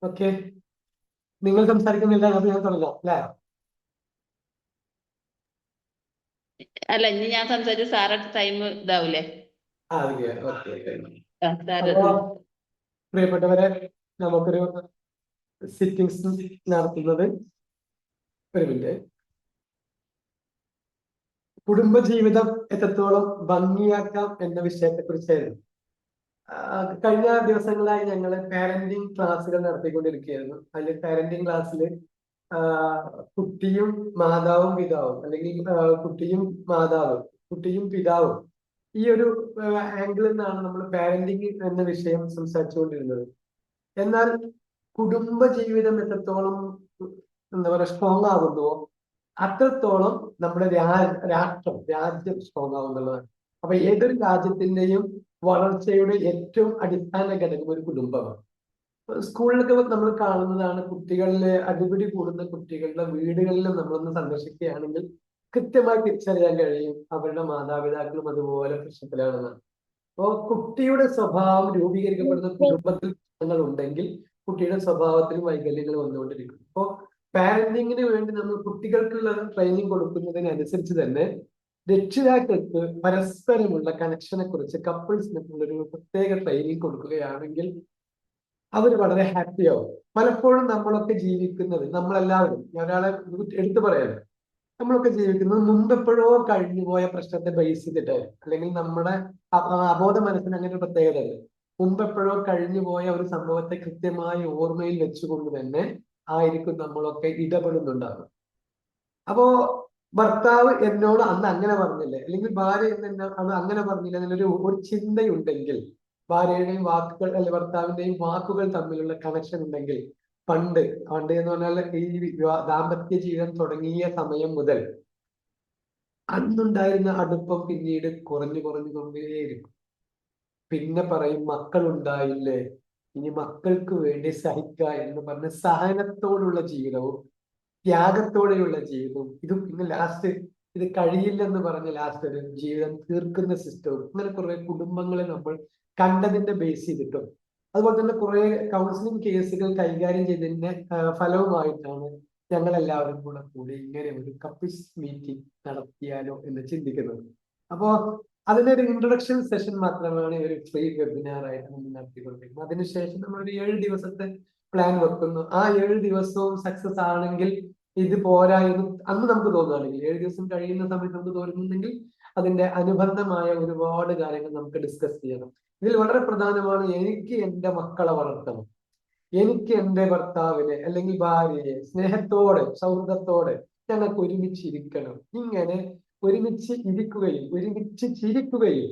Okay, നിങ്ങൾ സംസാരിക്കുന്നില്ല, അത് ഞാൻ തുടങ്ങാം അല്ലേ? അല്ല, ഇനി ഞാൻ സംസാരിച്ച സാറ് ടൈം ഇതാവൂലേ? Okay okay. സാറ് അപ്പോ പ്രിയപ്പെട്ടവരെ, നമുക്കൊരു സിറ്റിംഗ്സ് നടത്തുന്നത്, ഒരു മിനിറ്റ്, കുടുംബജീവിതം എത്രത്തോളം ഭംഗിയാക്കാം എന്ന വിഷയത്തെ കുറിച്ചായിരുന്നു. കഴിഞ്ഞ ദിവസങ്ങളായി ഞങ്ങൾ പാരന്റിങ് ക്ലാസ്സുകൾ നടത്തിക്കൊണ്ടിരിക്കുകയായിരുന്നു. അതിൽ പാരന്റിങ് ക്ലാസ്സിൽ കുട്ടിയും മാതാവും പിതാവും, അല്ലെങ്കിൽ കുട്ടിയും മാതാവും കുട്ടിയും പിതാവും, ഈ ഒരു ആംഗിളിൽ നിന്നാണ് നമ്മൾ പാരന്റിങ് എന്ന വിഷയം സംസാരിച്ചുകൊണ്ടിരുന്നത്. എന്നാൽ കുടുംബ ജീവിതം എത്രത്തോളം എന്താ പറയുക സ്ട്രോങ് ആകുന്നുവോ അത്രത്തോളം നമ്മുടെ രാജ്യം സ്ട്രോങ് ആവുന്നുള്ളതാണ്. അപ്പൊ ഏതൊരു രാജ്യത്തിന്റെയും വളർച്ചയുടെ ഏറ്റവും അടിസ്ഥാന ഘടകം ഒരു കുടുംബമാണ്. സ്കൂളിലൊക്കെ നമ്മൾ കാണുന്നതാണ്, കുട്ടികളിലെ അടിപിടി കൂടുന്ന കുട്ടികളുടെ വീടുകളിലും നമ്മളൊന്ന് സന്ദർശിക്കുകയാണെങ്കിൽ കൃത്യമായി തിരിച്ചറിയാൻ കഴിയും അവരുടെ മാതാപിതാക്കളും അതുപോലെ പ്രശ്നത്തിലാണെന്നാണ്. അപ്പോൾ കുട്ടിയുടെ സ്വഭാവം രൂപീകരിക്കപ്പെടുന്ന കുടുംബത്തിൽ പ്രശ്നങ്ങൾ ഉണ്ടെങ്കിൽ കുട്ടിയുടെ സ്വഭാവത്തിലും വൈകല്യങ്ങൾ വന്നുകൊണ്ടിരിക്കും. അപ്പോൾ പാരന്റിങ്ങിന് വേണ്ടി നമ്മൾ കുട്ടികൾക്കുള്ള ട്രെയിനിങ് കൊടുക്കുന്നതിനനുസരിച്ച് തന്നെ രക്ഷിതാക്കൾക്ക് പരസ്പരമുള്ള കണക്ഷനെ കുറിച്ച് കപ്പിൾസിനുള്ള ഒരു പ്രത്യേക ട്രെയിനിങ് കൊടുക്കുകയാണെങ്കിൽ അവർ വളരെ ഹാപ്പിയാവും. പലപ്പോഴും നമ്മളൊക്കെ ജീവിക്കുന്നത്, നമ്മളെല്ലാവരും, ഞാൻ ഒരാളെ എടുത്തു പറയാം, നമ്മളൊക്കെ ജീവിക്കുന്നത് മുമ്പെപ്പോഴോ കഴിഞ്ഞുപോയ പ്രശ്നത്തെ ബേസ് ചെയ്തിട്ടായിരുന്നു. അല്ലെങ്കിൽ നമ്മുടെ അബോധ മനസ്സിന് അങ്ങനെ ഒരു പ്രത്യേകത ഉണ്ട്. മുമ്പെപ്പോഴോ കഴിഞ്ഞുപോയ ഒരു സംഭവത്തെ കൃത്യമായി ഓർമ്മയിൽ വെച്ചുകൊണ്ട് തന്നെ ആയിരിക്കും നമ്മളൊക്കെ ഇടപെടുന്നുണ്ടാവുക. അപ്പോ ഭർത്താവ് എന്നോട് അന്ന് അങ്ങനെ പറഞ്ഞില്ലേ, അല്ലെങ്കിൽ ഭാര്യ എന്ന് അത് അങ്ങനെ പറഞ്ഞില്ല എന്നൊരു ചിന്തയുണ്ടെങ്കിൽ, ഭാര്യയുടെയും വാക്കുകൾ അല്ലെ ഭർത്താവിന്റെയും വാക്കുകൾ തമ്മിലുള്ള കണക്ഷൻ ഉണ്ടെങ്കിൽ, പണ്ട് പണ്ട് എന്ന് പറഞ്ഞാൽ ഈ ദാമ്പത്യ ജീവിതം തുടങ്ങിയ സമയം മുതൽ അന്നുണ്ടായിരുന്ന അടുപ്പം പിന്നീട് കുറഞ്ഞു കുറഞ്ഞു കൊണ്ടേയിരിക്കും. പിന്നെ പറയും മക്കളുണ്ടായില്ലേ, ഇനി മക്കൾക്ക് വേണ്ടി സഹിക്കുക എന്ന് പറഞ്ഞ സഹനത്തോടുള്ള ജീവിതവും ത്യാഗത്തോടെയുള്ള ജീവിതവും, ഇതും പിന്നെ ലാസ്റ്റ് ഇത് കഴിയില്ലെന്ന് പറഞ്ഞ് ലാസ്റ്റ് ഒരു ജീവിതം തീർക്കുന്ന സിസ്റ്റവും, അങ്ങനെ കുറെ കുടുംബങ്ങളെ നമ്മൾ കണ്ടതിന്റെ ബേസ് ചെയ്തിട്ടും, അതുപോലെ തന്നെ കുറെ കൗൺസിലിംഗ് കേസുകൾ കൈകാര്യം ചെയ്തതിന്റെ ഫലവുമായിട്ടാണ് ഞങ്ങൾ എല്ലാവരും കൂടെ കൂടി ഇങ്ങനെ ഒരു കപ്പിൾസ് മീറ്റിംഗ് നടത്തിയാലോ എന്ന് ചിന്തിക്കുന്നത്. അപ്പോ അതിന്റെ ഒരു ഇൻട്രൊഡക്ഷൻ സെഷൻ മാത്രമാണ് ഒരു ഫ്രീ വെബിനാർ ആയിട്ട് നമ്മൾ നടത്തിക്കൊണ്ടിരിക്കുന്നത്. അതിനുശേഷം നമ്മൾ ഒരു 7 ദിവസത്തെ പ്ലാൻ വെക്കുന്നു. ആ 7 ദിവസവും സക്സസ് ആണെങ്കിൽ ഇത് പോരാ എന്ന് അന്ന് നമുക്ക് തോന്നുകയാണെങ്കിൽ, 7 ദിവസം കഴിയുന്ന സമയത്ത് നമുക്ക് തോന്നുന്നുണ്ടെങ്കിൽ അതിന്റെ അനുബന്ധമായ ഒരുപാട് കാര്യങ്ങൾ നമുക്ക് ഡിസ്കസ് ചെയ്യണം. ഇതിൽ വളരെ പ്രധാനമാണ്, എനിക്ക് എന്റെ മക്കളെ വളർത്തണം, എനിക്ക് എന്റെ ഭർത്താവിനെ അല്ലെങ്കിൽ ഭാര്യയെ സ്നേഹത്തോടെ സൗഹൃദത്തോടെ ഞങ്ങൾക്ക് ഒരുമിച്ചിരിക്കണം. ഇങ്ങനെ ഒരുമിച്ച് ഇരിക്കുകയും ഒരുമിച്ച് ചിരിക്കുകയും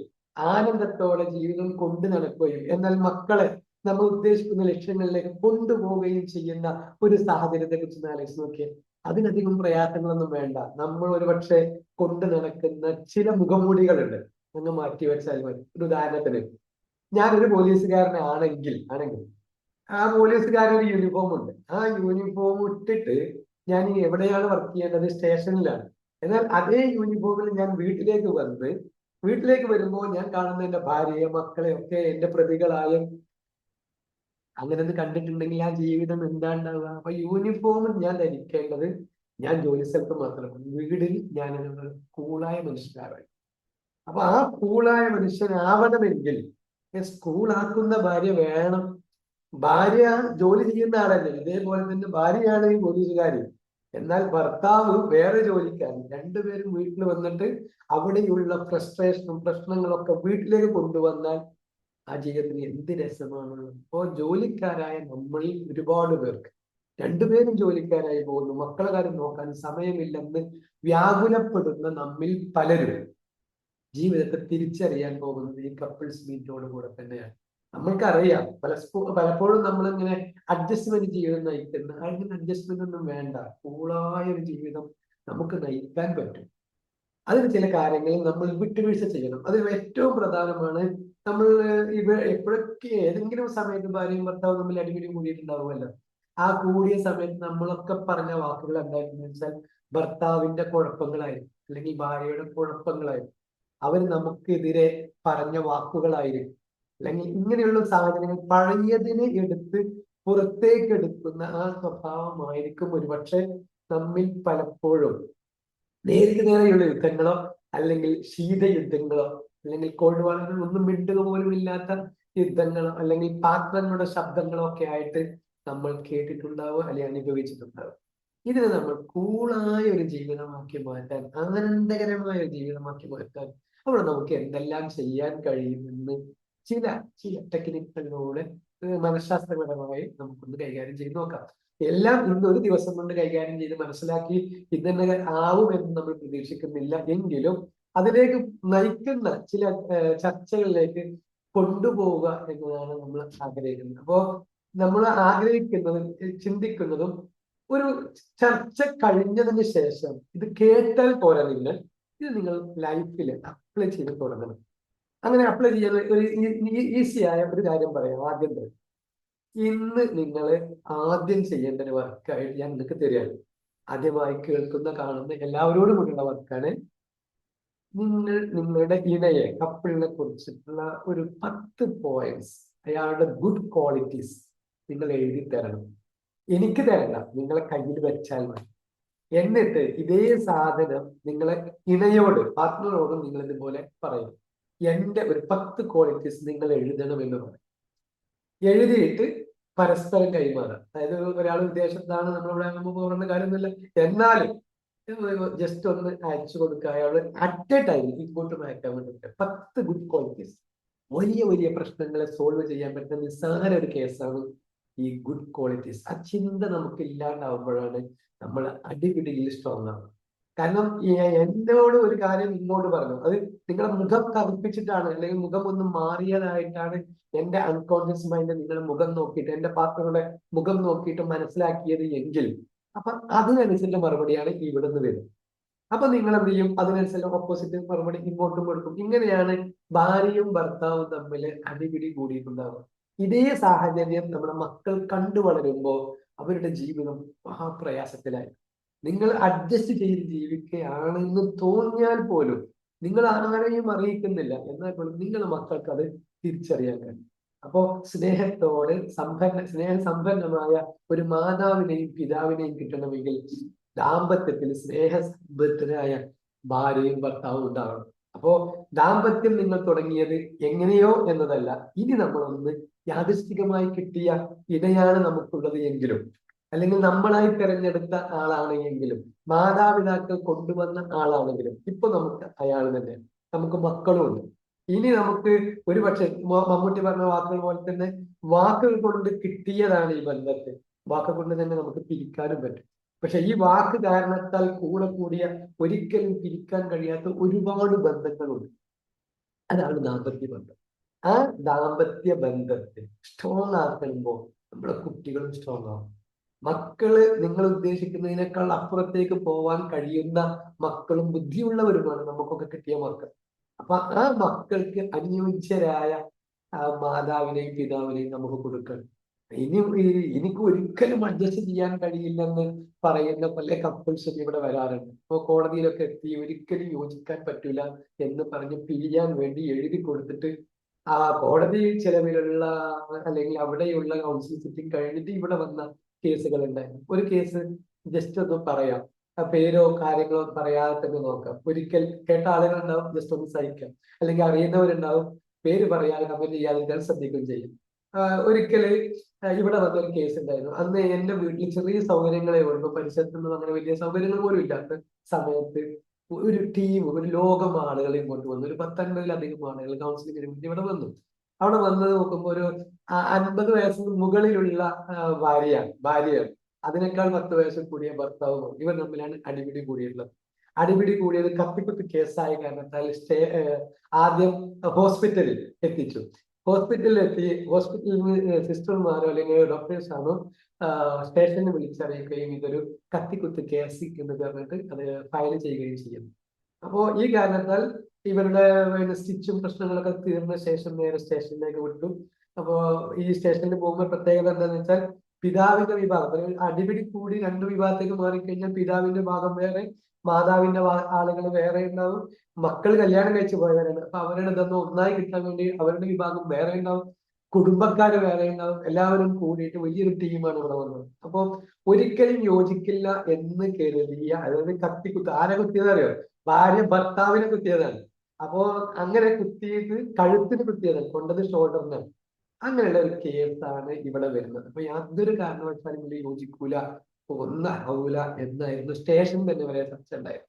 ആനന്ദത്തോടെ ജീവിതം കൊണ്ടു നടക്കുകയും എന്നാൽ മക്കളെ നമ്മൾ ഉദ്ദേശിക്കുന്ന ലക്ഷ്യങ്ങളിലേക്ക് കൊണ്ടുപോവുകയും ചെയ്യുന്ന ഒരു സാഹചര്യത്തെ കുറിച്ച് ആലോചിച്ച് നോക്കിയാൽ അതിനധികം പ്രയാസങ്ങളൊന്നും വേണ്ട. നമ്മൾ ഒരുപക്ഷെ കൊണ്ടു നടക്കുന്ന ചില മുഖംമൂടികളുണ്ട്, അങ്ങ് മാറ്റിവെച്ചാൽ മതി. ഒരു ഉദാഹരണത്തിന്, ഞാനൊരു പോലീസുകാരനാണെങ്കിൽ ആ പോലീസുകാരൻ ഒരു യൂണിഫോം ഉണ്ട്. ആ യൂണിഫോം ഇട്ടിട്ട് ഞാൻ ഇനി എവിടെയാണ് വർക്ക് ചെയ്യേണ്ടത്? സ്റ്റേഷനിലാണ്. എന്നാൽ അതേ യൂണിഫോമിൽ ഞാൻ വീട്ടിലേക്ക് വരുമ്പോൾ ഞാൻ കാണുന്ന എന്റെ ഭാര്യയെ മക്കളെ ഒക്കെ എന്റെ പ്രതികളായ, അങ്ങനെ ഒന്ന് കണ്ടിട്ടുണ്ടെങ്കിൽ ആ ജീവിതം എന്താ ഉണ്ടാവുക? അപ്പൊ യൂണിഫോമിൽ ഞാൻ ധരിക്കേണ്ടത് ഞാൻ ജോലി സ്ഥലത്ത് മാത്രമല്ല, വീടിൽ ഞാൻ കൂളായ മനുഷ്യനാവാൻ. അപ്പൊ ആ കൂളായ മനുഷ്യനാവണമെങ്കിൽ സ്കൂളാക്കുന്ന ഭാര്യ വേണം. ഭാര്യ ജോലി ചെയ്യുന്ന ആളല്ലേ, ഇതേപോലെ തന്നെ ഭാര്യയാണ് ഈ പോലീസുകാരി. എന്നാൽ ഭർത്താവ് വേറെ ജോലിക്കാരൻ. രണ്ടുപേരും വീട്ടിൽ വന്നിട്ട് അവിടെയുള്ള ഫ്രസ്ട്രേഷനും പ്രശ്നങ്ങളൊക്കെ വീട്ടിലേക്ക് കൊണ്ടുവന്നാൽ ആ ജീവിതത്തിന് എന്ത് രസമാണുള്ളത്. ഇപ്പോ ജോലിക്കാരായ നമ്മളിൽ ഒരുപാട് പേർക്ക് രണ്ടുപേരും ജോലിക്കാരായി പോകുന്നു, മക്കളെ കാര്യം നോക്കാൻ സമയമില്ലെന്ന് വ്യാകുലപ്പെടുന്ന നമ്മിൽ പലരും ജീവിതത്തെ തിരിച്ചറിയാൻ പോകുന്നത് ഈ കപ്പിൾസ് മീറ്റോട് കൂടെ തന്നെയാണ്. നമ്മൾക്കറിയാം പലപ്പോഴും നമ്മളിങ്ങനെ അഡ്ജസ്റ്റ്മെന്റ് ജീവിതം നയിക്കുന്ന, അങ്ങനെ അഡ്ജസ്റ്റ്മെന്റ് ഒന്നും വേണ്ട. കൂളായ ഒരു ജീവിതം നമുക്ക് നയിക്കാൻ പറ്റും. അതിന് ചില കാര്യങ്ങളിൽ നമ്മൾ വിട്ടുവീഴ്ച ചെയ്യണം. അതിൽ ഏറ്റവും പ്രധാനമാണ്, നമ്മൾ എപ്പോഴൊക്കെ ഏതെങ്കിലും സമയത്ത് ഭാര്യയും ഭർത്താവും തമ്മിൽ അടിപിടി കൂടിയിട്ടുണ്ടാവുമല്ലോ. ആ കൂടിയ സമയത്ത് നമ്മളൊക്കെ പറഞ്ഞ വാക്കുകൾ എന്തായിരുന്നു വെച്ചാൽ ഭർത്താവിന്റെ കുഴപ്പങ്ങളായിരിക്കും, അല്ലെങ്കിൽ ഭാര്യയുടെ കുഴപ്പങ്ങളായിരിക്കും, അവർ നമുക്കെതിരെ പറഞ്ഞ വാക്കുകളായിരിക്കും. അല്ലെങ്കിൽ ഇങ്ങനെയുള്ള സാഹചര്യങ്ങൾ പഴയതിനെ എടുത്ത് പുറത്തേക്ക് എടുക്കുന്ന ആ സ്വഭാവമായിരിക്കും ഒരുപക്ഷെ നമ്മിൽ പലപ്പോഴും നേരിട്ട് നേരെയുള്ള യുദ്ധങ്ങളോ അല്ലെങ്കിൽ ശീതയുദ്ധങ്ങളോ അല്ലെങ്കിൽ കോൾഡ് വാറിൽ ഒന്നും മിണ്ടുക പോലും ഇല്ലാത്ത യുദ്ധങ്ങളോ അല്ലെങ്കിൽ പാത്രങ്ങളുടെ ശബ്ദങ്ങളോ ഒക്കെ ആയിട്ട് നമ്മൾ കേട്ടിട്ടുണ്ടാവുക അല്ലെങ്കിൽ അനുഭവിച്ചിട്ടുണ്ടാവുക. ഇതിനെ നമ്മൾ കൂളായ ഒരു ജീവിതമാക്കി മാറ്റാൻ, ആനന്ദകരമായ ഒരു ജീവിതമാക്കി മാറ്റാൻ അവിടെ നമുക്ക് എന്തെല്ലാം ചെയ്യാൻ കഴിയുമെന്ന് ചില ചില ടെക്നിക്കുകളിലൂടെ മനഃശാസ്ത്രപരമായി നമുക്കൊന്ന് കൈകാര്യം ചെയ്ത് നോക്കാം. എല്ലാം ഇന്ന് ഒരു ദിവസം കൊണ്ട് കൈകാര്യം ചെയ്ത് മനസ്സിലാക്കി ഇതന്നെ ആവും എന്ന് നമ്മൾ പ്രതീക്ഷിക്കുന്നില്ല. എങ്കിലും അതിലേക്ക് നയിക്കുന്ന ചില ചർച്ചകളിലേക്ക് കൊണ്ടുപോവുക എന്നതാണ് നമ്മൾ ആഗ്രഹിക്കുന്നത്. അപ്പോ നമ്മൾ ആഗ്രഹിക്കുന്നതും ചിന്തിക്കുന്നതും ഒരു ചർച്ച കഴിഞ്ഞതിന് ശേഷം ഇത് കേട്ടാൽ പോരാ, ഇത് നിങ്ങൾ ലൈഫിൽ അപ്ലൈ ചെയ്ത് തുടങ്ങണം. അങ്ങനെ അപ്ലൈ ചെയ്യാൻ ഒരു ഈസിയായ ഒരു കാര്യം പറയാം. ആദ്യം തന്നെ ഇന്ന് നിങ്ങൾ ആദ്യം ചെയ്യേണ്ട ഒരു വർക്കായിട്ട് ഞാൻ നിങ്ങൾക്ക് തരികയാണ്. ആദ്യമായി കേൾക്കുന്ന കാണുന്ന എല്ലാവരോടും കൂടിയുള്ള വർക്കാണ്. നിങ്ങൾ നിങ്ങളുടെ ഇണയെ, കപ്പിളിനെ കുറിച്ചിട്ടുള്ള ഒരു 10 പോയിന്റ്സ്, അയാളുടെ ഗുഡ് ക്വാളിറ്റീസ് നിങ്ങൾ എഴുതി തരണം. എനിക്ക് തരണ്ട, നിങ്ങളെ കയ്യിൽ വെച്ചാൽ മതി. എന്നിട്ട് ഇതേ സാധനം നിങ്ങളെ ഇണയോട്, പാർട്ട്ണറോടും നിങ്ങൾ ഇതുപോലെ പറയും. എന്റെ ഒരു 10 ക്വാളിറ്റീസ് നിങ്ങൾ എഴുതണം എന്ന് പറയും. എഴുതിയിട്ട് പരസ്പരം കൈമാറാം. അതായത് ഒരാൾ വിദേശത്താണ്, നമ്മളിവിടെ പറയുന്ന കാര്യമൊന്നുമില്ല, എന്നാലും ജസ്റ്റ് ഒന്ന് അയച്ചു കൊടുക്കുക. അയാൾ അറ്റ് എ ടൈം ഇങ്ങോട്ട് അയക്കാൻ വേണ്ടിയിട്ട് 10 ഗുഡ് ക്വാളിറ്റീസ്. വലിയ വലിയ പ്രശ്നങ്ങളെ സോൾവ് ചെയ്യാൻ പറ്റുന്ന നിസ്സാര ഒരു കേസാണ് ഈ ഗുഡ് ക്വാളിറ്റീസ്. ആ ചിന്ത നമുക്ക് ഇല്ലാണ്ടാവുമ്പോഴാണ് നമ്മൾ അടിപിടിയിൽ സ്ട്രോങ് ആവുന്നത്. കാരണം എന്നോട് ഒരു കാര്യം ഇങ്ങോട്ട് പറഞ്ഞു, അത് നിങ്ങളുടെ മുഖം കറുപ്പിച്ചിട്ടാണ് അല്ലെങ്കിൽ മുഖം ഒന്ന് മാറിയതായിട്ടാണ് എന്റെ അൺകോൺഷ്യസ് മൈൻഡ് നിങ്ങളുടെ മുഖം നോക്കിയിട്ട്, എന്റെ പാർട്ട്ണറുടെ മുഖം നോക്കിയിട്ട് മനസ്സിലാക്കിയത് എങ്കിൽ അപ്പൊ അതിനനുസരിച്ച മറുപടിയാണ് ഇവിടുന്ന് വരുന്നത്. അപ്പൊ നിങ്ങൾ എന്ത് ചെയ്യും? അതിനനുസരിച്ച് ഓപ്പോസിറ്റ് മറുപടി ഇങ്ങോട്ടും കൊടുക്കും. ഇങ്ങനെയാണ് ഭാര്യയും ഭർത്താവും തമ്മിൽ അടിപിടി കൂടിയിട്ടുണ്ടാവുക. ഇതേ സാഹചര്യം നമ്മുടെ മക്കൾ കണ്ടു വളരുമ്പോൾ അവരുടെ ജീവിതം മഹാപ്രയാസത്തിലായി. നിങ്ങൾ അഡ്ജസ്റ്റ് ചെയ്ത് ജീവിക്കുകയാണെന്ന് തോന്നിയാൽ പോലും നിങ്ങൾ ആരെയും അറിയിക്കുന്നില്ല, എന്നാൽ പോലും നിങ്ങളുടെ മക്കൾക്ക് അത് തിരിച്ചറിയാൻ കഴിയും. അപ്പോ സ്നേഹത്തോട് സ്നേഹസമ്പന്നമായ ഒരു മാതാവിനെയും പിതാവിനെയും കിട്ടണമെങ്കിൽ ദാമ്പത്യത്തിൽ സ്നേഹസമ്പന്നരായ ഭാര്യയും ഭർത്താവും ഉണ്ടാവണം. അപ്പോ ദാമ്പത്യം നിങ്ങൾ തുടങ്ങിയത് എങ്ങനെയോ എന്നതല്ല, ഇനി നമ്മളൊന്ന് യാദൃശ്ചികമായി കിട്ടിയ ഇണയാണ് നമുക്കുള്ളത് എങ്കിലും, അല്ലെങ്കിൽ നമ്മളായി തിരഞ്ഞെടുത്ത ആളാണ് എങ്കിലും, മാതാപിതാക്കൾ കൊണ്ടുവന്ന ആളാണെങ്കിലും, ഇപ്പൊ നമുക്ക് അയാൾ തന്നെ, നമുക്ക് മക്കളുമുണ്ട്. ഇനി നമുക്ക് ഒരു പക്ഷെ മമ്മൂട്ടി പറഞ്ഞ വാക്കുകൾ പോലെ തന്നെ വാക്കുകൾ കൊണ്ട് കിട്ടിയതാണ് ഈ ബന്ധത്തെ. വാക്ക് കൊണ്ട് തന്നെ നമുക്ക് പിരിക്കാനും പറ്റും. പക്ഷെ ഈ വാക്ക് കാരണത്താൽ കൂടെ കൂടിയ, ഒരിക്കലും പിരിക്കാൻ കഴിയാത്ത ഒരുപാട് ബന്ധങ്ങളുണ്ട്. അതാണ് ദാമ്പത്യ ബന്ധം. ആ ദാമ്പത്യ ബന്ധത്തെ സ്ട്രോങ് ആക്കുമ്പോൾ നമ്മുടെ കുട്ടികളും സ്ട്രോങ് ആവും. മക്കള് നിങ്ങൾ ഉദ്ദേശിക്കുന്നതിനേക്കാൾ അപ്പുറത്തേക്ക് പോവാൻ കഴിയുന്ന മക്കളും ബുദ്ധിയുള്ളവരുമാണ് നമുക്കൊക്കെ കിട്ടിയ മക്കൾ. അപ്പൊ ആ മക്കൾക്ക് അനുയോജ്യരായ മാതാവിനെയും പിതാവിനെയും നമുക്ക് കൊടുക്കണം. എനിക്ക് ഒരിക്കലും അഡ്ജസ്റ്റ് ചെയ്യാൻ കഴിയില്ലെന്ന് പറയുന്ന പല കപ്പിൾസും ഇവിടെ വരാറുണ്ട്. ഇപ്പൊ കോടതിയിലൊക്കെ എത്തി ഒരിക്കലും യോജിക്കാൻ പറ്റൂല എന്ന് പറഞ്ഞ് പിരിയാൻ വേണ്ടി എഴുതി കൊടുത്തിട്ട് ആ കോടതി ചെലവിലുള്ള അല്ലെങ്കിൽ അവിടെയുള്ള കൗൺസിൽ സിറ്റിംഗ് കഴിഞ്ഞിട്ട് ഇവിടെ വന്ന കേസുകൾ ഉണ്ടായിരുന്നു. ഒരു കേസ് ജസ്റ്റ് ഒന്ന് പറയാം, പേരോ കാര്യങ്ങളോ പറയാതെ തന്നെ നോക്കാം. ഒരിക്കൽ കേട്ട ആളുകളുണ്ടാവും, ജസ്റ്റ് ഒന്ന് സഹിക്കാം. അല്ലെങ്കിൽ അറിയുന്നവരുണ്ടാവും, പേര് പറയാതെ കമന്റ് ചെയ്യാതിരിക്കാൻ ശ്രദ്ധിക്കുകയും ചെയ്യും. ഒരിക്കല് ഇവിടെ വന്നൊരു കേസ് ഉണ്ടായിരുന്നു. അന്ന് എന്റെ വീട്ടിൽ ചെറിയ സൗകര്യങ്ങളെ ഉള്ളൂ, പരിസരത്തുനിന്ന് അങ്ങനെ വലിയ സൗകര്യങ്ങൾ പോലും ഇല്ലാത്ത സമയത്ത് ഒരു ടീം, ഒരു ലോകം ആളുകൾ ഇങ്ങോട്ട് വന്നു. ഒരു 10-50-ലധികം ആളുകൾ കൗൺസിലിംഗിന് വേണ്ടി ഇവിടെ വന്നു. അവിടെ വന്നത് നോക്കുമ്പോൾ ഒരു 50 വയസ്സിന് മുകളിലുള്ള ഭാര്യയാണ്. അതിനേക്കാൾ 10 വയസ്സിൽ കൂടിയ ഭർത്താവും. ഇവർ തമ്മിലാണ് അടിപിടി കൂടിയിട്ടുള്ളത്. അടിപിടി കൂടിയത് കത്തിക്കുത്ത് കേസായ കാരണത്താൽ ആദ്യം ഹോസ്പിറ്റലിൽ എത്തിച്ചു. ഹോസ്പിറ്റലിൽ നിന്ന് സിസ്റ്റർമാരോ അല്ലെങ്കിൽ ഡോക്ടേഴ്സാണോ സ്റ്റേഷനിൽ വിളിച്ചറിയിക്കുകയും ഇതൊരു കത്തിക്കുത്ത് കേസ് എന്ന് പറഞ്ഞിട്ട് അത് ഫയൽ ചെയ്യുകയും ചെയ്യുന്നു. അപ്പോ ഈ കാരണത്താൽ ഇവരുടെ സ്റ്റിച്ചും പ്രശ്നങ്ങളൊക്കെ തീർന്ന ശേഷം നേരെ സ്റ്റേഷനിലേക്ക് വിട്ടു. അപ്പോ ഈ സ്റ്റേഷനിൽ പോകുമ്പോൾ പ്രത്യേകത എന്താണെന്ന് വെച്ചാൽ പിതാവിന്റെ വിഭാഗം, അടിപിടി കൂടി 2 വിഭാഗത്തേക്ക് മാറിക്കഴിഞ്ഞാൽ പിതാവിന്റെ ഭാഗം വേറെ, മാതാവിന്റെ ആളുകൾ വേറെ ഉണ്ടാവും. മക്കൾ കല്യാണം കഴിച്ചു പോയവരാണ്, അപ്പൊ അവരുടെ ഇതൊന്നും ഒന്നായി കിട്ടാൻ വേണ്ടി അവരുടെ വിഭാഗം വേറെ ഉണ്ടാവും. കുടുംബക്കാര് വേറെ ഉണ്ടാവും, എല്ലാവരും കൂടിയിട്ട് വലിയൊരു ടീമാണ് ഇവിടെ വന്നത്. അപ്പൊ ഒരിക്കലും യോജിക്കില്ല എന്ന് കരുതിയ, അതായത് കത്തിക്കുത്ത് ആരെ കുത്തിയത് അറിയോ? ഭാര്യ ഭർത്താവിനെ കുത്തിയതാണ്. അപ്പോ അങ്ങനെ കുത്തിയത് കഴുത്തിന് കുത്തിയതാണ്, കൊണ്ടത് ഷോൾഡറിനാണ്. അങ്ങനെയുള്ള ഒരു കേസാണ് ഇവിടെ വരുന്നത്. അപ്പൊ യാതൊരു കാരണവശാലും ഇതിൽ യോജിക്കൂല, ഒന്നാവൂല എന്നായിരുന്നു സ്റ്റേഷൻ തന്നെ വരെ ചർച്ച ഉണ്ടായത്.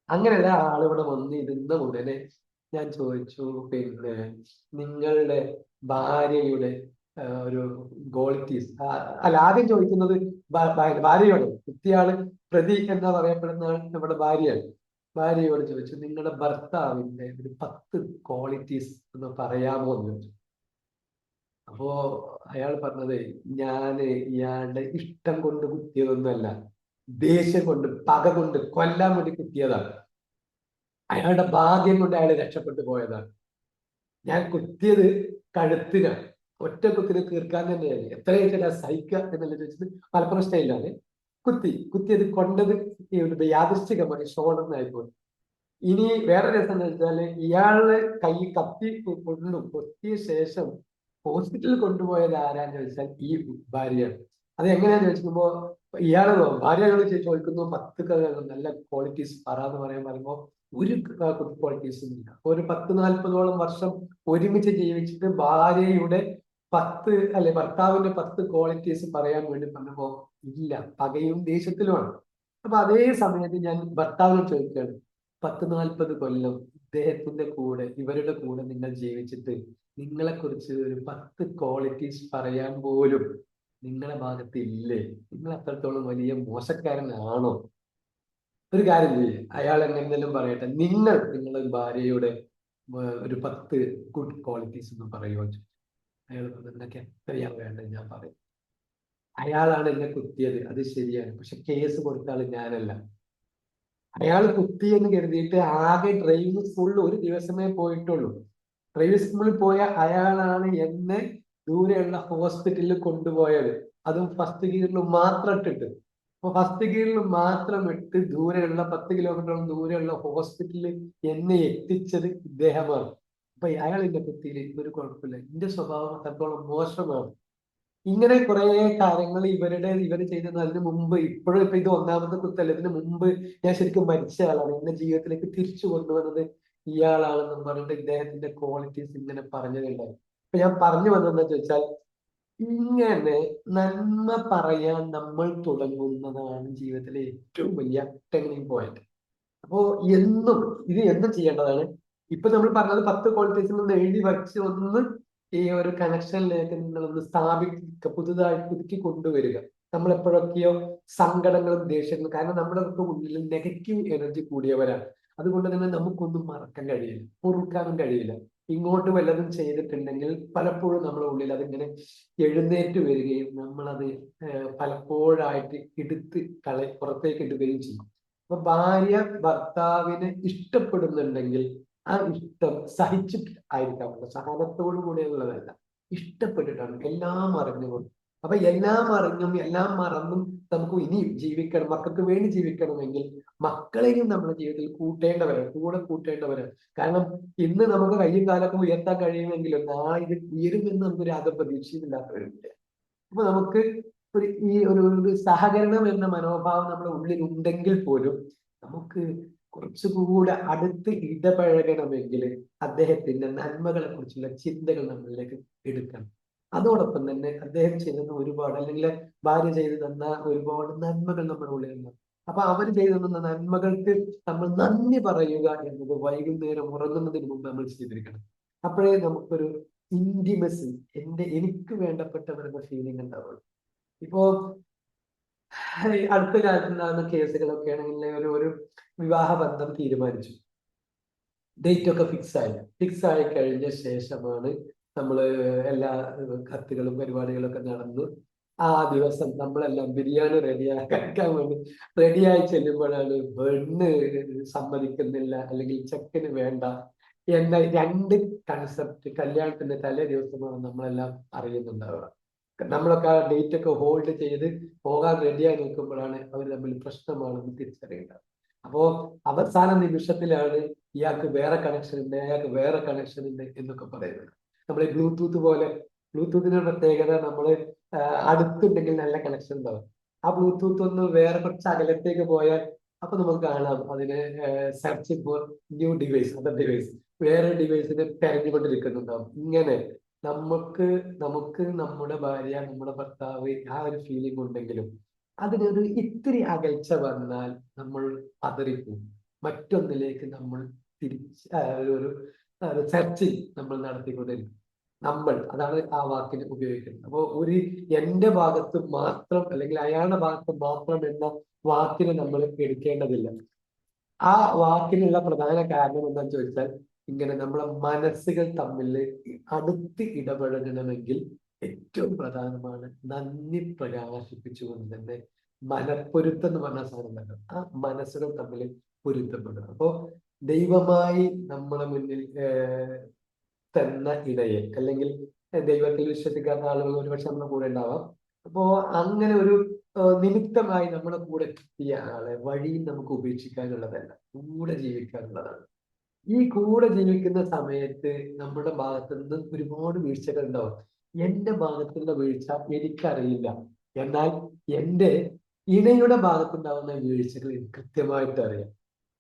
അങ്ങനെയുള്ള ആളിവിടെ വന്ന് ഇരുന്ന ഉടനെ ഞാൻ ചോദിച്ചു, പിന്നെ നിങ്ങളുടെ ഭാര്യയുടെ ഒരു ക്വാളിറ്റീസ്, അല്ല ആദ്യം ചോദിക്കുന്നത് ഭാര്യയോട്, കുത്തിയാള് പ്രതി എന്ന് പറയപ്പെടുന്ന ആൾ നമ്മുടെ ഭാര്യയാണ്. ഭാര്യയോട് ചോദിച്ചു, നിങ്ങളുടെ ഭർത്താവിന്റെ ഒരു 10 ക്വാളിറ്റീസ് ഒന്ന് പറയാമോ എന്ന് ചോദിച്ചു. അപ്പോ അയാൾ പറഞ്ഞത്, ഞാന് ഇയാളുടെ ഇഷ്ടം കൊണ്ട് കുത്തിയതൊന്നുമല്ല, ദേഷ്യം കൊണ്ട്, പക കൊണ്ട് കൊല്ലാൻ വേണ്ടി കുത്തിയതാണ്. അയാളുടെ ഭാഗ്യം കൊണ്ട് അയാൾ രക്ഷപ്പെട്ടു പോയതാണ്. ഞാൻ കുത്തിയത് കഴുത്തിനാണ്, ഒറ്റ കുത്തിന് തീർക്കാൻ തന്നെയാണ്. എത്രയൊക്കെ സഹിക്കുക എന്നുള്ള ചോദിച്ചത് മലപ്പുറം സ്റ്റൈലാണ്. കുത്തിയത് കൊണ്ടത് യാദൃശ്ചികമായി ഷോൾഡറിനായിപ്പോയി. ഇനി വേറെ രസം എന്ന് വെച്ചാല് ഇയാള് കൈ കത്തി കൊണ്ടു കൊത്തിയ ശേഷം ഹോസ്പിറ്റലിൽ കൊണ്ടുപോയത് ആരാന്ന് ചോദിച്ചാൽ ഈ ഭാര്യയാണ്. അത് എങ്ങനെയാന്ന് ചോദിക്കുമ്പോ ഇയാള് ഭാര്യയോട് ചോദിക്കുന്നു, 10 നല്ല ക്വാളിറ്റീസ് എന്ന് പറയുമ്പോ ഒരു ഗുഡ് ക്വാളിറ്റീസും ഇല്ല. ഒരു 10-40ഓളം വർഷം ഒരുമിച്ച് ജീവിച്ചിട്ട് ഭാര്യയുടെ 10 അല്ലെ ഭർത്താവിന്റെ 10 ക്വാളിറ്റീസ് പറയാൻ വേണ്ടി പറഞ്ഞപ്പോ ഇല്ല, പകയും ദേഷ്യത്തിലുമാണ്. അപ്പൊ അതേ സമയത്ത് ഞാൻ ഭർത്താവിനോട് ചോദിക്കുകയാണ്, 10-40 കൊല്ലം ഇദ്ദേഹത്തിന്റെ കൂടെ, ഇവരുടെ കൂടെ നിങ്ങൾ ജീവിച്ചിട്ട് നിങ്ങളെ കുറിച്ച് ഒരു 10 ക്വാളിറ്റീസ് പറയാൻ പോലും നിങ്ങളെ ഭാഗത്ത് ഇല്ലേ? നിങ്ങൾ അത്രത്തോളം വലിയ മോശക്കാരനാണോ? ഒരു കാര്യം ചെയ്യേ, അയാൾ എങ്ങനെയും പറയട്ടെ, നിങ്ങളുടെ ഭാര്യയുടെ ഒരു 10 ഗുഡ് ക്വാളിറ്റീസ് എന്ന് പറയുമോ? അയാൾ എന്നൊക്കെ എത്രയാ വേണ്ടത് ഞാൻ പറയും. അയാളാണ് എന്നെ കുത്തിയത്, അത് ശരിയാണ്, പക്ഷെ കേസ് കൊടുത്ത ആള് ഞാനല്ല. അയാൾ കുത്തിയെന്ന് കരുതിയിട്ട് ആകെ ഡ്രൈവിംഗ് സ്കൂളിൽ ഒരു ദിവസമേ പോയിട്ടുള്ളൂ. ഡ്രൈവിംഗ് സ്കൂളിൽ പോയ അയാളാണ് എന്നെ ദൂരെയുള്ള ഹോസ്പിറ്റലിൽ കൊണ്ടുപോയത്, അതും ഫസ്റ്റ് ഗിയറിൽ മാത്രം ഇട്ടിട്ട്. അപ്പൊ ഫസ്റ്റ് ഗിയറിൽ മാത്രം ഇട്ട് ദൂരെയുള്ള 10 കിലോമീറ്ററോളം ദൂരെയുള്ള ഹോസ്പിറ്റലിൽ എന്നെ എത്തിച്ചത് ഇദ്ദേഹമാണ്. അപ്പൊ അയാൾ എന്റെ കുത്തിയിൽ ഒരു കുഴപ്പമില്ല, എന്റെ സ്വഭാവം അത്രത്തോളം മോശമാണ്. ഇങ്ങനെ കുറെ കാര്യങ്ങൾ ഇവർ ചെയ്തത്. അതിന് മുമ്പ്, ഇപ്പോഴും ഇത് 1ാമത്തെ കുത്തല്ല, ഇതിന് മുമ്പ് ഞാൻ ശരിക്കും മരിച്ച ആളാണ്, എന്റെ ജീവിതത്തിലേക്ക് തിരിച്ചു കൊണ്ടുവന്നത് ഇയാളാണെന്നും പറഞ്ഞിട്ട് ഇദ്ദേഹത്തിന്റെ ക്വാളിറ്റീസ് ഇങ്ങനെ പറഞ്ഞതുണ്ടായി. അപ്പൊ ഞാൻ പറഞ്ഞു വന്നതെന്ന് ചോദിച്ചാൽ, ഇങ്ങനെ നന്മ പറയാൻ നമ്മൾ തുടങ്ങുന്നതാണ് ജീവിതത്തിലെ ഏറ്റവും വലിയ ടേണിംഗ് പോയിന്റ്. അപ്പോ എന്നും എന്നും ചെയ്യേണ്ടതാണ്. ഇപ്പൊ നമ്മൾ പറഞ്ഞത് 10 ക്വാളിറ്റീസിൽ നിന്ന് എഴുതി വച്ച് ഒന്ന് ഈ ഒരു കണക്ഷനിലേക്ക് നിങ്ങളൊന്ന് സ്ഥാപിക്കുക, പുതുതായി പുതുക്കി കൊണ്ടുവരിക. നമ്മൾ എപ്പോഴൊക്കെയോ സങ്കടങ്ങളും ദേഷ്യങ്ങളും, കാരണം നമ്മുടെ ഉള്ളിൽ നെഗറ്റീവ് എനർജി കൂടിയവരാണ്. അതുകൊണ്ട് തന്നെ നമുക്കൊന്നും മറക്കാൻ കഴിയില്ല, പൊറുക്കാനും കഴിയില്ല. ഇങ്ങോട്ട് വല്ലതും ചെയ്തിട്ടുണ്ടെങ്കിൽ പലപ്പോഴും നമ്മുടെ ഉള്ളിൽ അതിങ്ങനെ എഴുന്നേറ്റ് വരികയും നമ്മളത് പലപ്പോഴായിട്ട് പുറത്തേക്ക് ഇടുകയും ചെയ്യും. അപ്പൊ ഭാര്യ ഭർത്താവിനെ ഇഷ്ടപ്പെടുന്നുണ്ടെങ്കിൽ ആ ഇഷ്ടം സഹിച്ചിട്ട് ആയിരിക്കാമല്ലോ, സഹനത്തോടു കൂടിയുള്ളതല്ല, ഇഷ്ടപ്പെട്ടിട്ടാണ്, എല്ലാം അറിഞ്ഞുകൊണ്ട്. അപ്പൊ എല്ലാം അറിഞ്ഞും എല്ലാം മറന്നും നമുക്ക് ഇനി ജീവിക്കണം, മക്കൾക്ക് വേണ്ടി ജീവിക്കണമെങ്കിൽ മക്കളെയും നമ്മുടെ ജീവിതത്തിൽ കൂടെ കൂട്ടേണ്ടവരാണ്. കാരണം ഇന്ന് നമുക്ക് കയ്യും കാലൊക്കെ ഉയർത്താൻ കഴിയുമെങ്കിലും നാളെ ഇത് ഉയരുമെന്ന് നമുക്കൊരു ആദ്യ പ്രതീക്ഷയില്ലാത്തവരുണ്ട്. അപ്പൊ നമുക്ക് ഒരു സഹകരണം എന്ന മനോഭാവം നമ്മുടെ ഉള്ളിൽ ഉണ്ടെങ്കിൽ പോലും നമുക്ക് കുറച്ചുകൂടെ അടുത്ത് ഇടപഴകണമെങ്കിൽ അദ്ദേഹത്തിന്റെ നന്മകളെ കുറിച്ചുള്ള ചിന്തകൾ നമ്മളിലേക്ക് എടുക്കണം. അതോടൊപ്പം തന്നെ അദ്ദേഹം ചെയ്തുന്ന ഒരുപാട്, അല്ലെങ്കിൽ ഭാര്യ ചെയ്തു തന്ന ഒരുപാട് നന്മകൾ നമ്മുടെ ഉള്ളിലുണ്ട്. അപ്പൊ അവർ ചെയ്തു തന്ന നന്മകൾക്ക് നമ്മൾ നന്ദി പറയുക എന്നത് വൈകുന്നേരം ഉറങ്ങുന്നതിന് മുമ്പ് നമ്മൾ ചെയ്തിരിക്കണം. അപ്പോഴേ നമുക്കൊരു ഇന്റിമസി, എനിക്ക് വേണ്ടപ്പെട്ടവരുടെ ഫീലിംഗ് ഉണ്ടാവുള്ളൂ. ഇപ്പോ അടുത്ത കാലത്ത് ഉണ്ടാകുന്ന കേസുകളൊക്കെ ആണെങ്കിൽ ഒരു വിവാഹ ബന്ധം തീരുമാനിച്ചു, ഡേറ്റ് ഒക്കെ ഫിക്സ് ആയി കഴിഞ്ഞ ശേഷമാണ് നമ്മൾ എല്ലാ കത്തുകളും പരിപാടികളൊക്കെ നടന്നു. ആ ദിവസം നമ്മളെല്ലാം ബിരിയാണി കഴിക്കാൻ വേണ്ടി റെഡിയായി ചെല്ലുമ്പോഴാണ് പെണ്ണ് സമ്മതിക്കുന്നില്ല, അല്ലെങ്കിൽ ചെക്കന് വേണ്ട എന്ന 2 കൺസെപ്റ്റ് കല്യാണത്തിന്റെ തലേ ദിവസമാണ് നമ്മളെല്ലാം അറിയുന്നുണ്ടാവുക. നമ്മളൊക്കെ ആ ഡേറ്റ് ഒക്കെ ഹോൾഡ് ചെയ്ത് പോകാൻ റെഡിയായി നിൽക്കുമ്പോഴാണ് അവർ തമ്മിൽ പ്രശ്നമാണെന്ന് തിരിച്ചറിയേണ്ടത്. അപ്പോ അവസാന നിമിഷത്തിലാണ് ഇയാൾക്ക് വേറെ കണക്ഷൻ ഉണ്ട്, അയാൾക്ക് വേറെ കണക്ഷൻ ഉണ്ട് എന്നൊക്കെ പറയുന്നത്. നമ്മളെ ബ്ലൂടൂത്ത് പോലെ ബ്ലൂടൂത്തിന്റെ പ്രത്യേകത നമ്മൾ അടുത്തുണ്ടെങ്കിൽ നല്ല കണക്ഷൻ ഉണ്ടാവും. ആ ബ്ലൂടൂത്ത് ഒന്ന് വേറെ കുറച്ച് അകലത്തേക്ക് പോയാൽ അപ്പൊ നമുക്ക് കാണാം അതിന് search for new device, other device, വേറെ ഡിവൈസിനെ തെരഞ്ഞുകൊണ്ടിരിക്കുന്നുണ്ടാവും. ഇങ്ങനെ നമുക്ക് നമുക്ക് നമ്മുടെ ഭാര്യ, നമ്മുടെ ഭർത്താവ് ആ ഒരു ഫീലിംഗ് ഉണ്ടെങ്കിലും അതിനൊരു ഇത്തിരി അകൽച്ച വന്നാൽ നമ്മൾ പതറിപ്പോവും. മറ്റൊന്നിലേക്ക് നമ്മൾ തിരിച്ച് ഒരു സെർച്ചിങ് നമ്മൾ നടത്തിക്കൊണ്ടിരിക്കും. നമ്മൾ, അതാണ് ആ വാക്കിന് ഉപയോഗിക്കുന്നത്. അപ്പോൾ ഒരു എന്റെ ഭാഗത്ത് മാത്രം അല്ലെങ്കിൽ അയാളുടെ ഭാഗത്ത് മാത്രം എന്ന വാക്കിനെ നമ്മൾ എടുക്കേണ്ടതില്ല. ആ വാക്കിനുള്ള പ്രധാന കാരണം എന്താണെന്ന് ചോദിച്ചാൽ, ഇങ്ങനെ നമ്മളെ മനസ്സുകൾ തമ്മിൽ അടുത്ത് ഇടപഴകണമെങ്കിൽ ഏറ്റവും പ്രധാനമാണ് നന്ദി പ്രകാശിപ്പിച്ചുകൊണ്ട് തന്നെ മനപ്പൊരുത്തം എന്ന് പറഞ്ഞ സാധനം തന്നെ ആ മനസ്സുകൾ തമ്മിൽ പൊരുത്തപ്പെടുക. അപ്പോ ദൈവമായി നമ്മളെ മുന്നിൽ തന്ന ഇടയെ, അല്ലെങ്കിൽ ദൈവത്തിൽ വിശ്വസിക്കാത്ത ആളുകൾ ഒരുപക്ഷെ നമ്മുടെ കൂടെ ഉണ്ടാവാം. അപ്പോ അങ്ങനെ ഒരു നിമിത്തമായി നമ്മുടെ കൂടെ കിട്ടിയ ആളെ വഴിയിൽ നമുക്ക് ഉപേക്ഷിക്കാനുള്ളതല്ല, കൂടെ ജീവിക്കാനുള്ളതാണ്. ഈ കൂടെ ജീവിക്കുന്ന സമയത്ത് നമ്മുടെ ഭാഗത്ത് നിന്ന് ഒരുപാട് വീഴ്ചകൾ ഉണ്ടാവും. എന്റെ ഭാഗത്തുള്ള വീഴ്ച എനിക്കറിയില്ല, എന്നാൽ എന്റെ ഇണയുടെ ഭാഗത്തുണ്ടാവുന്ന വീഴ്ചകൾ എനിക്ക് കൃത്യമായിട്ട് അറിയാം.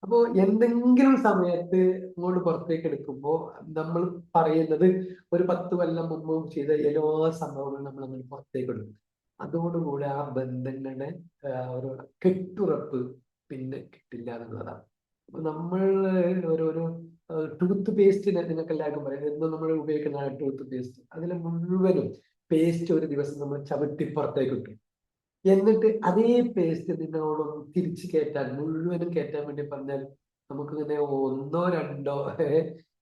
അപ്പോ എന്തെങ്കിലും സമയത്ത് അങ്ങോട്ട് പുറത്തേക്ക് എടുക്കുമ്പോൾ നമ്മൾ പറയുന്നത് ഒരു 10 കൊല്ലം മുമ്പ് ചെയ്ത എല്ലാ സംഭവങ്ങളും നമ്മൾ അങ്ങനെ പുറത്തേക്ക് എടുക്കും. അതോടുകൂടി ആ ബന്ധങ്ങളുടെ ഒരു കെട്ടുറപ്പ് പിന്നെ കിട്ടില്ല എന്നുള്ളതാണ്. അപ്പൊ നമ്മൾ ഒരു ടൂത്ത് പേസ്റ്റ് നിങ്ങൾക്ക് എല്ലാവർക്കും പറയാം, എന്നും നമ്മൾ ഉപയോഗിക്കുന്ന ടൂത്ത് പേസ്റ്റ്, അതിൽ മുഴുവനും പേസ്റ്റ് ഒരു ദിവസം നമ്മൾ ചവിട്ടി പുറത്തേക്ക് ഇട്ടു. എന്നിട്ട് അതേ പേസ്റ്റ് നിങ്ങളോടൊന്ന് തിരിച്ചു കയറ്റാൻ, മുഴുവനും കയറ്റാൻ വേണ്ടി പറഞ്ഞാൽ നമുക്ക് ഇങ്ങനെ 1-2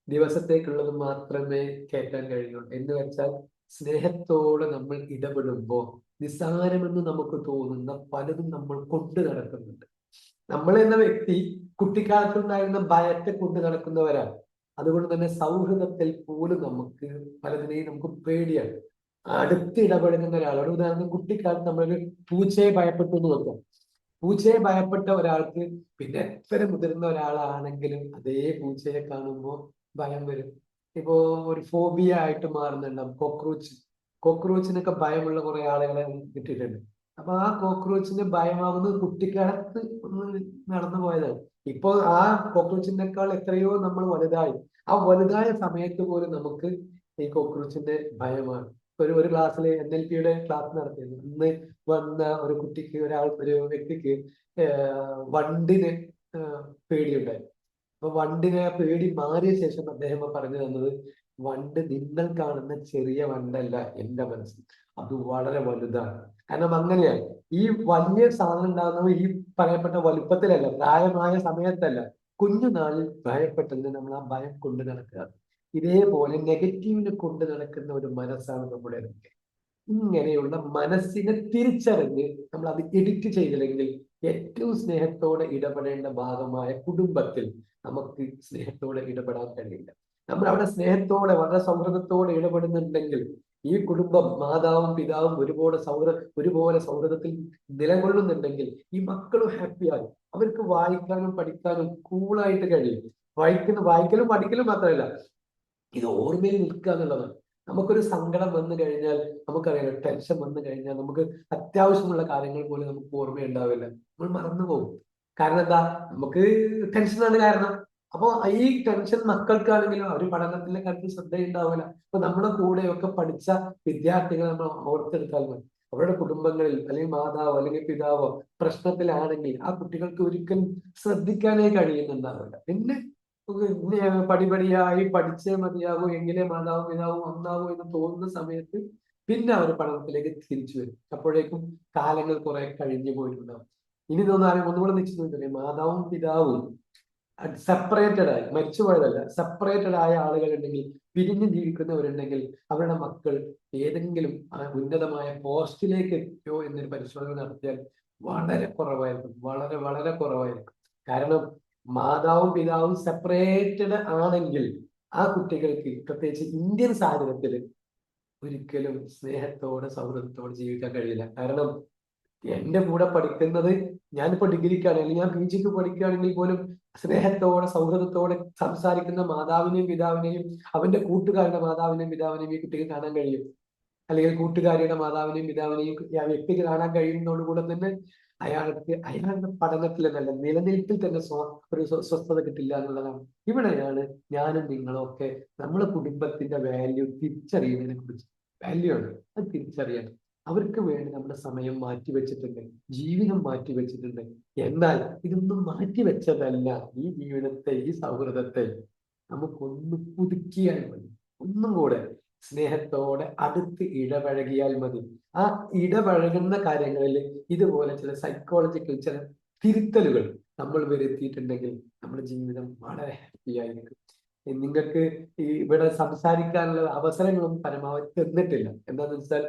ദിവസത്തേക്കുള്ളത് മാത്രമേ കയറ്റാൻ കഴിയുള്ളൂ. എന്ന് വെച്ചാൽ സ്നേഹത്തോടെ നമ്മൾ ഇടപെടുമ്പോൾ നിസ്സാരമെന്ന് നമുക്ക് തോന്നുന്ന പലതും നമ്മൾ കൊണ്ടു നടക്കുന്നുണ്ട്. നമ്മൾ എന്ന വ്യക്തി കുട്ടിക്കാലത്തുണ്ടായിരുന്ന ഭയത്തെ കൊണ്ട് നടക്കുന്നവരാണ്. അതുകൊണ്ട് തന്നെ സൗഹൃദത്തിൽ പോലും നമുക്ക് പലതിനെയും നമുക്ക് പേടിയാണ്. അടുത്ത് ഇടപെടുന്ന ഒരാളോട്, ഉദാഹരണം കുട്ടിക്കാലത്ത് നമ്മളൊരു പൂച്ചയെ ഭയപ്പെട്ടു എന്ന് നോക്കാം. പൂച്ചയെ ഭയപ്പെട്ട ഒരാൾക്ക് പിന്നെ എത്ര മുതിർന്ന ഒരാളാണെങ്കിലും അതേ പൂച്ചയെ കാണുമ്പോൾ ഭയം വരും. ഇപ്പോ ഒരു ഫോബിയ ആയിട്ട് മാറുന്നുണ്ടാവും കോക്രോച്ച്. കോക്രോച്ചിനൊക്കെ ഭയമുള്ള കുറെ ആളുകളെ കിട്ടിയിട്ടുണ്ട്. അപ്പൊ ആ കോക്രോച്ചിന് ഭയമാവുന്നത് കുട്ടിക്കാലത്ത് ഒന്ന് നടന്നു പോയതാണ്. ഇപ്പോൾ ആ കോക്രോച്ചിനേക്കാൾ എത്രയോ നമ്മൾ വലുതായി. ആ വലുതായ സമയത്ത് പോലും നമുക്ക് ഈ കോക്രോച്ചിന്റെ ഭയമാണ്. ഒരു ക്ലാസ്സിൽ NLPയുടെ ക്ലാസ് നടത്തിയിരുന്നു. ഇന്ന് വന്ന ഒരു കുട്ടിക്ക്, ഒരു വ്യക്തിക്ക് വണ്ടിന് പേടിയുണ്ടായി. അപ്പൊ വണ്ടിനെ പേടി മാറിയ ശേഷം അദ്ദേഹം പറഞ്ഞു തന്നത്, വണ്ട് നിങ്ങൾ കാണുന്ന ചെറിയ വണ്ടല്ല എന്റെ മനസ്സിൽ, അത് വളരെ വലുതാണ്. കാരണം അങ്ങനെയാണ്, ഈ വലിയ സാധനം ഉണ്ടാകുന്നത് ഈ പറയപ്പെട്ട വലുപ്പത്തിലല്ല, പ്രായമായ സമയത്തല്ല, കുഞ്ഞുനാളിൽ ഭയപ്പെട്ടതിന് നമ്മൾ ആ ഭയം കൊണ്ട് നടക്കുക. ഇതേപോലെ നെഗറ്റീവിനെ കൊണ്ട് നടക്കുന്ന ഒരു മനസ്സാണ് നമ്മുടെ. ഇങ്ങനെയുള്ള മനസ്സിനെ തിരിച്ചറിഞ്ഞ് നമ്മൾ അത് എഡിറ്റ് ചെയ്തില്ലെങ്കിൽ ഏറ്റവും സ്നേഹത്തോടെ ഇടപെടേണ്ട ഭാഗമായ കുടുംബത്തിൽ നമുക്ക് സ്നേഹത്തോടെ ഇടപെടാൻ കഴിയില്ല. നമ്മൾ അവിടെ സ്നേഹത്തോടെ വളരെ സൗഹൃദത്തോടെ ഇടപെടുന്നുണ്ടെങ്കിൽ ഈ കുടുംബം, മാതാവും പിതാവും ഒരുപോലെ സൗഹൃദത്തിൽ നിലകൊള്ളുന്നുണ്ടെങ്കിൽ ഈ മക്കളും ഹാപ്പിയാകും. അവർക്ക് വായിക്കാനും പഠിക്കാനും കൂളായിട്ട് കഴിയും. വായിക്കലും പഠിക്കലും മാത്രമല്ല, ഇത് ഓർമ്മയിൽ നിൽക്കുക എന്നുള്ളതാണ്. നമുക്കൊരു സങ്കടം വന്നു കഴിഞ്ഞാൽ, നമുക്കറിയാം ടെൻഷൻ വന്നു കഴിഞ്ഞാൽ നമുക്ക് അത്യാവശ്യമുള്ള കാര്യങ്ങൾ പോലും നമുക്ക് ഓർമ്മയുണ്ടാവില്ല, നമ്മൾ മറന്നുപോകും. കാരണം എന്താ, നമുക്ക് ടെൻഷനാണ് കാരണം. അപ്പൊ ഈ ടെൻഷൻ മക്കൾക്കാണെങ്കിലും അവർ പഠനത്തിലെ കാര്യത്തിൽ ശ്രദ്ധയുണ്ടാവില്ല. അപ്പൊ നമ്മുടെ കൂടെയൊക്കെ പഠിച്ച വിദ്യാർത്ഥികളെ നമ്മൾ ഓർത്തെടുത്താൽ മതി. അവരുടെ കുടുംബങ്ങളിൽ അല്ലെങ്കിൽ മാതാവോ അല്ലെങ്കിൽ പിതാവോ പ്രശ്നത്തിലാണെങ്കിൽ ആ കുട്ടികൾക്ക് ഒരിക്കലും ശ്രദ്ധിക്കാനേ കഴിയുന്നുണ്ടാവില്ല. പിന്നെ പടിപടിയായി പഠിച്ചേ മതിയാകൂ, എങ്കിലേ മാതാവും പിതാവും ഒന്നാവൂ എന്ന് തോന്നുന്ന സമയത്ത് പിന്നെ അവർ പഠനത്തിലേക്ക് തിരിച്ചു വരും. അപ്പോഴേക്കും കാലങ്ങൾ കുറെ കഴിഞ്ഞു പോയിട്ടുണ്ടാവും. ഇനി ഒന്നുകൂടെ നിശ്ചയിച്ചില്ലേ, മാതാവും പിതാവും സെപ്പറേറ്റഡ് ആയി, മരിച്ചുപോയതല്ല, സെപ്പറേറ്റഡ് ആയ ആളുകൾ ഉണ്ടെങ്കിൽ, പിരിഞ്ഞു ജീവിക്കുന്നവരുണ്ടെങ്കിൽ അവരുടെ മക്കൾ ഏതെങ്കിലും ഉന്നതമായ പോസ്റ്റിലേക്ക് എത്തിയോ എന്നൊരു പരിശോധന നടത്തിയാൽ വളരെ കുറവായിരിക്കും, വളരെ വളരെ കുറവായിരിക്കും. കാരണം മാതാവും പിതാവും സെപ്പറേറ്റഡ് ആണെങ്കിൽ ആ കുട്ടികൾക്ക്, പ്രത്യേകിച്ച് ഇന്ത്യൻ സാഹചര്യത്തിൽ, ഒരിക്കലും സ്നേഹത്തോടെ സൗഹൃദത്തോടെ ജീവിക്കാൻ കഴിയില്ല. കാരണം എന്റെ കൂടെ പഠിക്കുന്നത്, ഞാനിപ്പോ ഡിഗ്രിക്കാണ് അല്ലെങ്കിൽ ഞാൻ PGക്ക് പഠിക്കുകയാണെങ്കിൽ പോലും സ്നേഹത്തോടെ സൗഹൃദത്തോടെ സംസാരിക്കുന്ന മാതാവിനെയും പിതാവിനെയും അവന്റെ കൂട്ടുകാരുടെ മാതാവിനെയും പിതാവിനെയും ഈ കുട്ടിക്ക് കാണാൻ കഴിയും. അല്ലെങ്കിൽ കൂട്ടുകാരിയുടെ മാതാവിനെയും പിതാവിനെയും ആ വ്യക്തിക്ക് കാണാൻ കഴിയുന്നതോടുകൂടെ തന്നെ അയാളുടെ പഠനത്തിൽ എന്നല്ല നിലനിൽപ്പിൽ തന്നെ ഒരു സ്വസ്ഥത കിട്ടില്ല എന്നുള്ളതാണ്. ഇവിടെയാണ് ഞാനും നിങ്ങളും ഒക്കെ നമ്മളെ കുടുംബത്തിന്റെ വാല്യൂ തിരിച്ചറിയുന്നതിനെ കുറിച്ച്. വാല്യൂ ആണ്, അത് തിരിച്ചറിയണം. അവർക്ക് വേണ്ടി നമ്മുടെ സമയം മാറ്റിവെച്ചിട്ടുണ്ട്, ജീവിതം മാറ്റിവെച്ചിട്ടുണ്ട്. എന്നാൽ ഇതൊന്നും മാറ്റിവെച്ചതല്ല. ഈ ജീവിതത്തെ, ഈ സൗഹൃദത്തെ നമുക്കൊന്ന് പുതുക്കിയാൽ മതി. ഒന്നും കൂടെ സ്നേഹത്തോടെ അടുത്ത് ഇടപഴകിയാൽ മതി. ആ ഇടപഴകുന്ന കാര്യങ്ങളിൽ ഇതുപോലെ ചില സൈക്കോളജിക്കൽ ചില തിരുത്തലുകൾ നമ്മൾ വരുത്തിയിട്ടുണ്ടെങ്കിൽ നമ്മുടെ ജീവിതം വളരെ ഹാപ്പി ആയിരിക്കും. നിങ്ങൾക്ക് ഇവിടെ സംസാരിക്കാനുള്ള അവസരങ്ങളൊന്നും പരമാവധി തന്നിട്ടില്ല. എന്താണെന്ന് വെച്ചാൽ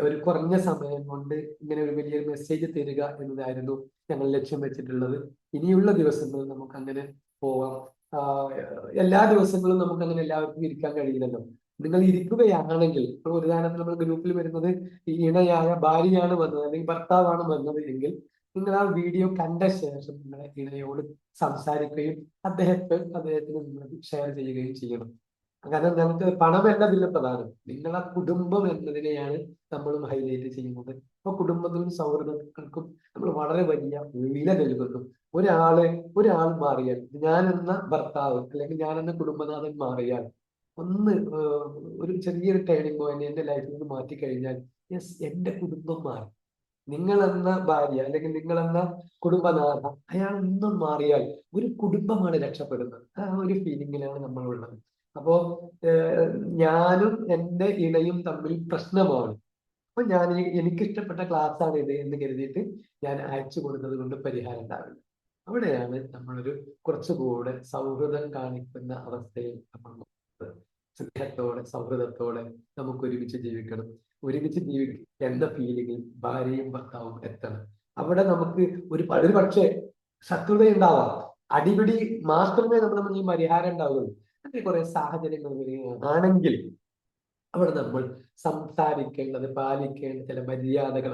ഒരു കുറഞ്ഞ സമയം കൊണ്ട് ഇങ്ങനെ ഒരു വലിയ മെസ്സേജ് തരിക എന്നതായിരുന്നു ഞങ്ങൾ ലക്ഷ്യം വെച്ചിട്ടുള്ളത്. ഇനിയുള്ള ദിവസങ്ങളിൽ നമുക്ക് അങ്ങനെ പോവാം. എല്ലാ ദിവസങ്ങളും നമുക്ക് അങ്ങനെ എല്ലാവർക്കും ഇരിക്കാൻ കഴിയില്ലല്ലോ. നിങ്ങൾ ഇരിക്കുകയാണെങ്കിൽ, ഇപ്പോൾ ഉദാഹരണത്തിന് നമ്മൾ ഗ്രൂപ്പിൽ വരുന്നത് ഈ ഇണയായ ഭാര്യയാണ് വന്നത് അല്ലെങ്കിൽ ഭർത്താവാണ് വന്നത് എങ്കിൽ നിങ്ങൾ ആ വീഡിയോ കണ്ട ശേഷം നിങ്ങളെ ഇണയോട് സംസാരിക്കുകയും അദ്ദേഹത്തിന് നിങ്ങൾ ഷെയർ ചെയ്യുകയും ചെയ്യണം. കാരണം നമുക്ക് പണമല്ല ഇതിൽ പ്രധാനം, നിങ്ങളെ കുടുംബം എന്നതിനെയാണ് നമ്മളും ഹൈലൈറ്റ് ചെയ്യുന്നത്. അപ്പൊ കുടുംബത്തിലും സൗഹൃദങ്ങൾക്കും നമ്മൾ വളരെ വലിയ വില നൽകുന്നു. ഒരാൾ മാറിയാൽ, ഞാനെന്ന ഭർത്താവ് അല്ലെങ്കിൽ ഞാനെന്ന കുടുംബനാഥൻ മാറിയാൽ, ഒന്ന് ഒരു ചെറിയൊരു ടേണിംഗ് പോയിന്റ് എന്റെ ലൈഫിൽ നിന്ന് മാറ്റിക്കഴിഞ്ഞാൽ, യെസ്, എന്റെ കുടുംബം മാറി. നിങ്ങളെന്ന ഭാര്യ അല്ലെങ്കിൽ നിങ്ങളെന്ന കുടുംബനാഥ അയാൾ ഒന്നും മാറിയാൽ ഒരു കുടുംബമാണ് രക്ഷപ്പെടുന്നത്. ആ ഒരു ഫീലിംഗിലാണ് നമ്മളുള്ളത്. അപ്പോ ഞാനും എന്റെ ഇണയും തമ്മിൽ പ്രശ്നമാണ്. അപ്പൊ എനിക്ക് ഇഷ്ടപ്പെട്ട ക്ലാസ് ആണ് ഇത് എന്ന് കരുതിയിട്ട് ഞാൻ അയച്ചു കൊടുത്തത് കൊണ്ട് പരിഹാരം ഉണ്ടാവില്ല. അവിടെയാണ് നമ്മളൊരു കുറച്ചുകൂടെ സൗഹൃദം കാണിക്കുന്ന അവസ്ഥയിൽ നമ്മൾ നോക്കുന്നത്. സ്നേഹത്തോടെ സൗഹൃദത്തോടെ നമുക്ക് ഒരുമിച്ച് ജീവിക്കണം. ഒരുമിച്ച് ജീവിക്കണം എന്ന ഫീലിംഗിൽ ഭാര്യയും ഭർത്താവും എത്തണം. അവിടെ നമുക്ക് ഒരു പക്ഷേ ശത്രുത ഉണ്ടാവാം, അടിപിടി മാത്രമേ നമ്മൾ ഈ പരിഹാരം ഉണ്ടാവുകയുള്ളൂ. അങ്ങനെ കുറെ സാഹചര്യങ്ങൾ വരികയാണെങ്കിൽ അവിടെ നമ്മൾ സംസാരിക്കേണ്ടത്, പാലിക്കേണ്ട ചില മര്യാദകൾ